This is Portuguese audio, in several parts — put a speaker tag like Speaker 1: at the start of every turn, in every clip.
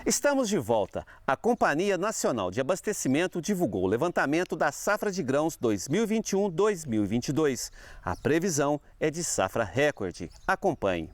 Speaker 1: Estamos de volta. A Companhia Nacional de Abastecimento divulgou o levantamento da safra de grãos 2021-2022. A previsão é de safra recorde. Acompanhe.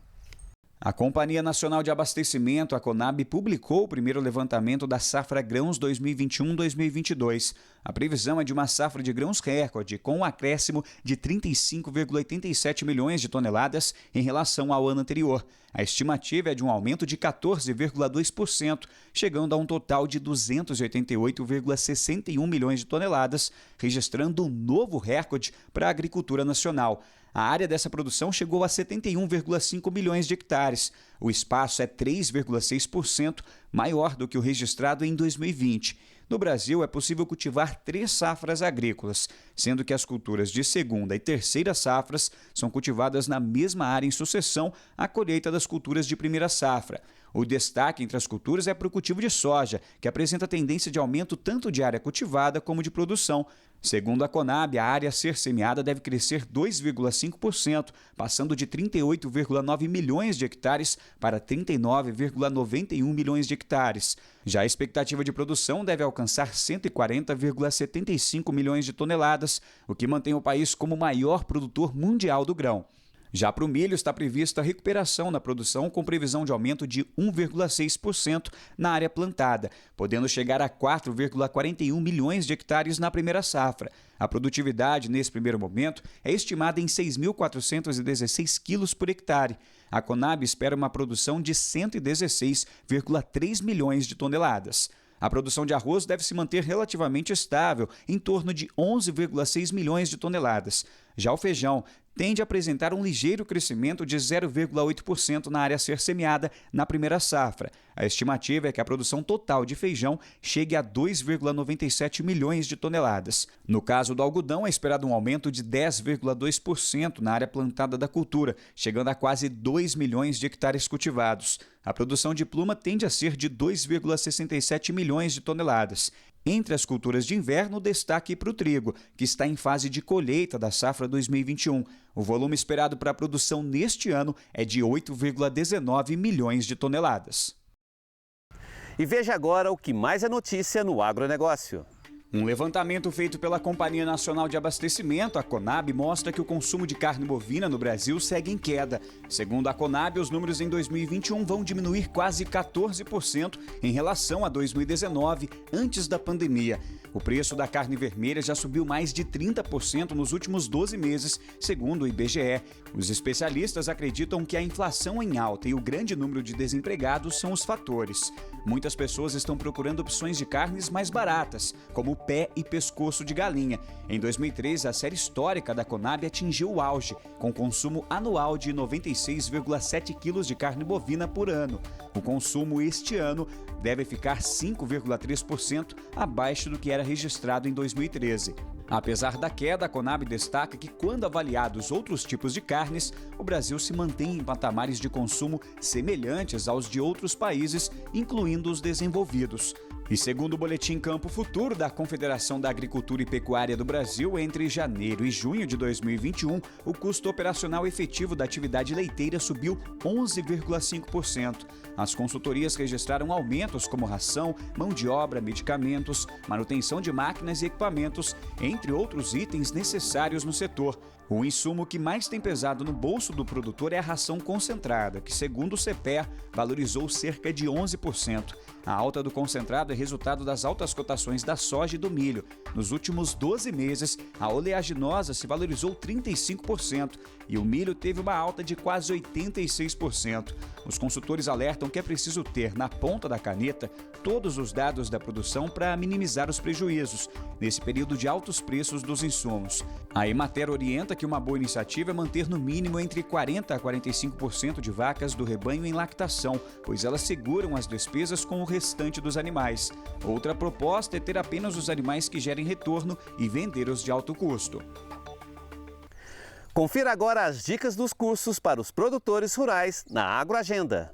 Speaker 2: A Companhia Nacional de Abastecimento, a Conab, publicou o primeiro levantamento da safra grãos 2021-2022. A previsão é de uma safra de grãos recorde, com um acréscimo de 35,87 milhões de toneladas em relação ao ano anterior. A estimativa é de um aumento de 14,2%, chegando a um total de 288,61 milhões de toneladas, registrando um novo recorde para a agricultura nacional. A área dessa produção chegou a 71,5 milhões de hectares. O espaço é 3,6% maior do que o registrado em 2020. No Brasil, é possível cultivar 3 safras agrícolas, sendo que as culturas de segunda e terceira safras são cultivadas na mesma área em sucessão à colheita das culturas de primeira safra. O destaque entre as culturas é para o cultivo de soja, que apresenta tendência de aumento tanto de área cultivada como de produção. Segundo a Conab, a área a ser semeada deve crescer 2,5%, passando de 38,9 milhões de hectares para 39,91 milhões de hectares. Já a expectativa de produção deve alcançar 140,75 milhões de toneladas, o que mantém o país como o maior produtor mundial do grão. Já para o milho, está prevista a recuperação na produção com previsão de aumento de 1,6% na área plantada, podendo chegar a 4,41 milhões de hectares na primeira safra. A produtividade, nesse primeiro momento, é estimada em 6.416 quilos por hectare. A Conab espera uma produção de 116,3 milhões de toneladas. A produção de arroz deve se manter relativamente estável, em torno de 11,6 milhões de toneladas. Já o feijão tende a apresentar um ligeiro crescimento de 0,8% na área a ser semeada na primeira safra. A estimativa é que a produção total de feijão chegue a 2,97 milhões de toneladas. No caso do algodão, é esperado um aumento de 10,2% na área plantada da cultura, chegando a quase 2 milhões de hectares cultivados. A produção de pluma tende a ser de 2,67 milhões de toneladas. Entre as culturas de inverno, destaque para o trigo, que está em fase de colheita da safra 2021. O volume esperado para a produção neste ano é de 8,19 milhões de toneladas.
Speaker 1: E veja agora o que mais é notícia no agronegócio.
Speaker 2: Um levantamento feito pela Companhia Nacional de Abastecimento, a Conab, mostra que o consumo de carne bovina no Brasil segue em queda. Segundo a Conab, os números em 2021 vão diminuir quase 14% em relação a 2019, antes da pandemia. O preço da carne vermelha já subiu mais de 30% nos últimos 12 meses, segundo o IBGE. Os especialistas acreditam que a inflação em alta e o grande número de desempregados são os fatores. Muitas pessoas estão procurando opções de carnes mais baratas, como pé e pescoço de galinha. Em 2013, a série histórica da Conab atingiu o auge, com consumo anual de 96,7 quilos de carne bovina por ano. O consumo este ano deve ficar 5,3% abaixo do que era registrado em 2013. Apesar da queda, a Conab destaca que, quando avaliados outros tipos de carnes, o Brasil se mantém em patamares de consumo semelhantes aos de outros países, incluindo os desenvolvidos. E segundo o Boletim Campo Futuro da Confederação da Agricultura e Pecuária do Brasil, entre janeiro e junho de 2021, o custo operacional efetivo da atividade leiteira subiu 11,5%. As consultorias registraram aumentos como ração, mão de obra, medicamentos, manutenção de máquinas e equipamentos, entre outros itens necessários no setor. O insumo que mais tem pesado no bolso do produtor é a ração concentrada, que, segundo o CEPEA, valorizou cerca de 11%. A alta do concentrado é resultado das altas cotações da soja e do milho. Nos últimos 12 meses, a oleaginosa se valorizou 35% e o milho teve uma alta de quase 86%. Os consultores alertam que é preciso ter na ponta da caneta todos os dados da produção para minimizar os prejuízos nesse período de altos preços dos insumos. A Emater orienta que uma boa iniciativa é manter no mínimo entre 40% a 45% de vacas do rebanho em lactação, pois elas seguram as despesas com o restante dos animais. Outra proposta é ter apenas os animais que gerem retorno e vender os de alto custo.
Speaker 1: Confira agora as dicas dos cursos para os produtores rurais na Agroagenda.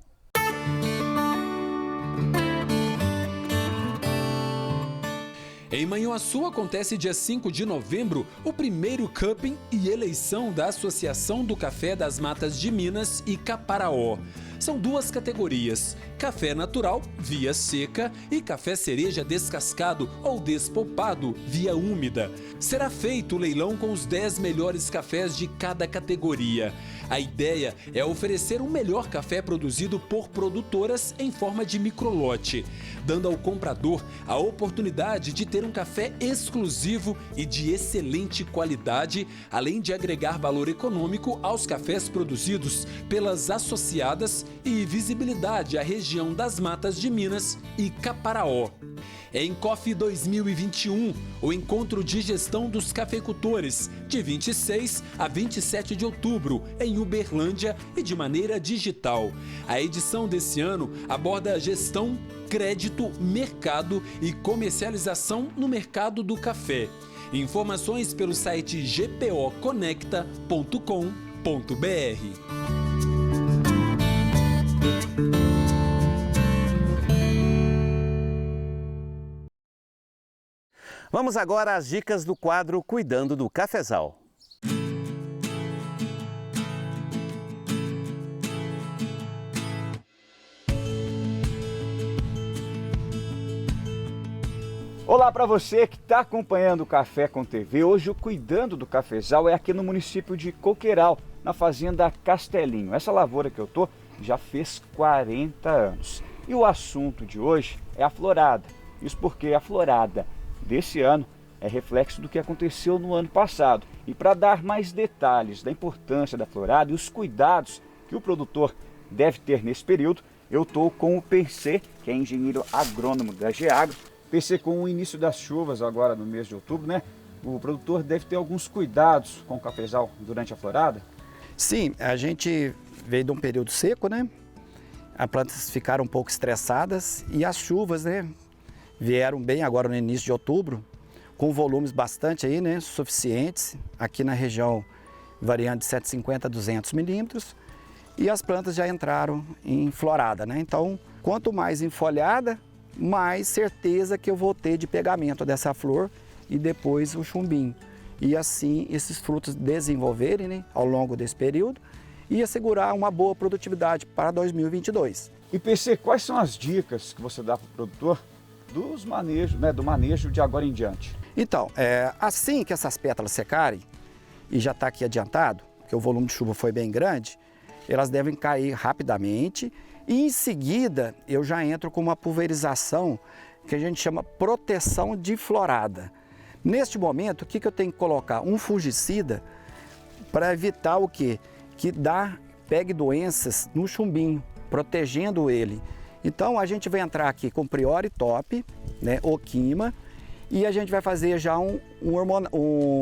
Speaker 3: Em Manhuaçu acontece dia 5 de novembro o primeiro Cupping e eleição da Associação do Café das Matas de Minas e Caparaó. são duas categorias: café natural, via seca, e café cereja descascado ou despolpado, via úmida. Será feito o leilão com os 10 melhores cafés de cada categoria. A ideia é oferecer um melhor café produzido por produtoras em forma de microlote, dando ao comprador a oportunidade de ter um café exclusivo e de excelente qualidade, além de agregar valor econômico aos cafés produzidos pelas associadas e visibilidade à região das Matas de Minas e Caparaó. Em Coffee 2021, o encontro de gestão dos cafeicultores, de 26 a 27 de outubro, em Uberlândia e de maneira digital. A edição desse ano aborda a gestão, crédito, mercado e comercialização no mercado do café. Informações pelo site gpoconecta.com.br.
Speaker 1: Vamos agora às dicas do quadro Cuidando do Cafezal.
Speaker 2: Olá para você que está acompanhando o Café com TV. Hoje o Cuidando do Cafezal é aqui no município de Coqueiral, na fazenda Castelinho. Essa lavoura que eu tô já fez 40 anos. E o assunto de hoje é a florada. Isso porque a florada desse ano é reflexo do que aconteceu no ano passado. E para dar mais detalhes da importância da florada e os cuidados que o produtor deve ter nesse período, eu estou com o PC, que é engenheiro agrônomo da Geagro. PC, com o início das chuvas agora no mês de outubro, né? O produtor deve ter alguns cuidados com o cafezal durante a florada?
Speaker 4: Sim, a gente veio de um período seco, né? As plantas ficaram um pouco estressadas e as chuvas, né, vieram bem agora no início de outubro, com volumes bastante aí, né, suficientes, aqui na região variando de 150 a 200 milímetros, e as plantas já entraram em florada, né? Então, quanto mais enfolhada, mais certeza que eu vou ter de pegamento dessa flor e depois o chumbinho. E assim esses frutos desenvolverem, né, ao longo desse período e assegurar uma boa produtividade para 2022.
Speaker 2: E PC, quais são as dicas que você dá para o produtor dos manejos, né, do manejo de agora em diante?
Speaker 4: Então, assim que essas pétalas secarem, e já está aqui adiantado, que o volume de chuva foi bem grande, elas devem cair rapidamente e em seguida eu já entro com uma pulverização que a gente chama proteção de florada. Neste momento, o que eu tenho que colocar? Um fungicida para evitar o quê? Que pegue doenças no chumbinho, protegendo ele. Então a gente vai entrar aqui com Priori Top, né, Oquima, e a gente vai fazer já um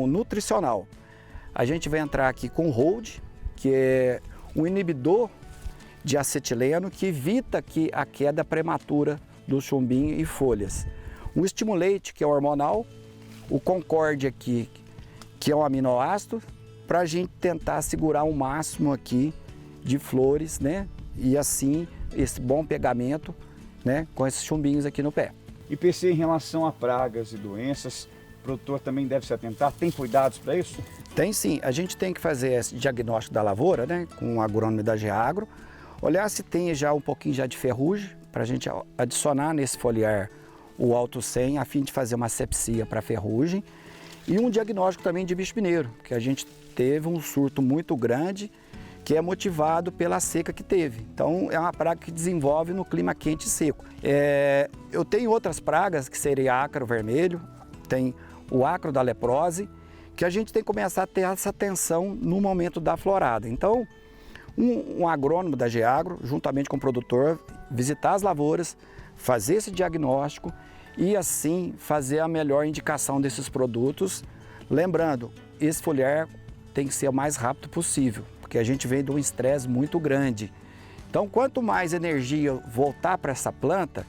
Speaker 4: nutricional. A gente vai entrar aqui com Hold, que é um inibidor de acetileno que evita a queda prematura do chumbinho e folhas. Um Stimulate, que é hormonal, o Concorde aqui, que é um aminoácido, para a gente tentar segurar o máximo aqui de flores, né? E assim, esse bom pegamento, né, com esses chumbinhos aqui no pé.
Speaker 2: E PC, em relação a pragas e doenças, o produtor também deve se atentar? Tem cuidados para isso?
Speaker 4: Tem sim. A gente tem que fazer esse diagnóstico da lavoura, né, com o agrônomo da Geagro, olhar se tem já um pouquinho já de ferrugem, para a gente adicionar nesse foliar o Alto 100, a fim de fazer uma asepsia para ferrugem, e um diagnóstico também de bicho mineiro, que a gente teve um surto muito grande, que é motivado pela seca que teve. Então, é uma praga que desenvolve no clima quente e seco. Eu tenho outras pragas, que seria ácaro vermelho, tem o ácaro da leprose, que a gente tem que começar a ter essa atenção no momento da florada. Então, um agrônomo da Geagro, juntamente com o produtor, visitar as lavouras, fazer esse diagnóstico e assim fazer a melhor indicação desses produtos. Lembrando, esse foliar tem que ser o mais rápido possível, porque a gente vem de um estresse muito grande. Então, quanto mais energia eu voltar para essa planta,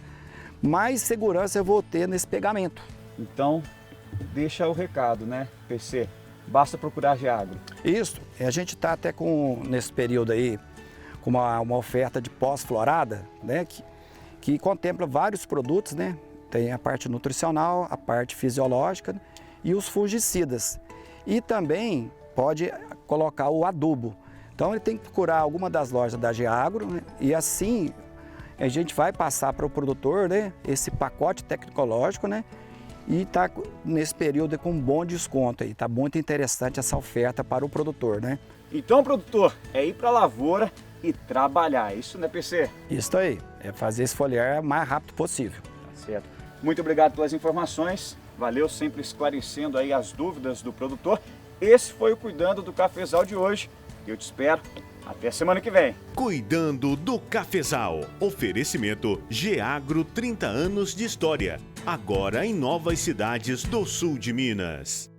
Speaker 4: mais segurança eu vou ter nesse pegamento.
Speaker 2: Então, deixa o recado, né, PC? Basta procurar a Geagro.
Speaker 4: Isso, a gente está até nesse período aí, com uma oferta de pós-florada, né, que contempla vários produtos, né? Tem a parte nutricional, a parte fisiológica e os fungicidas. E também pode colocar o adubo. Então ele tem que procurar alguma das lojas da Geagro, né? E assim a gente vai passar para o produtor, né, esse pacote tecnológico, né? E está nesse período com um bom desconto aí. Está muito interessante essa oferta para o produtor, né?
Speaker 2: Então, produtor, é ir para a lavoura e trabalhar, isso, né, PC?
Speaker 4: Isso aí, é fazer esse foliar o mais rápido possível.
Speaker 2: Tá certo. Muito obrigado pelas informações. Valeu, sempre esclarecendo aí as dúvidas do produtor. Esse foi o Cuidando do Cafezal de hoje. Eu te espero. Até semana que vem.
Speaker 5: Cuidando do Cafezal. Oferecimento Geagro, 30 anos de história. Agora em novas cidades do sul de Minas.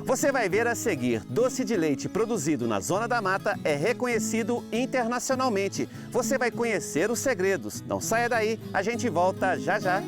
Speaker 1: Você vai ver a seguir, doce de leite produzido na Zona da Mata é reconhecido internacionalmente. Você vai conhecer os segredos. Não saia daí, a gente volta já já.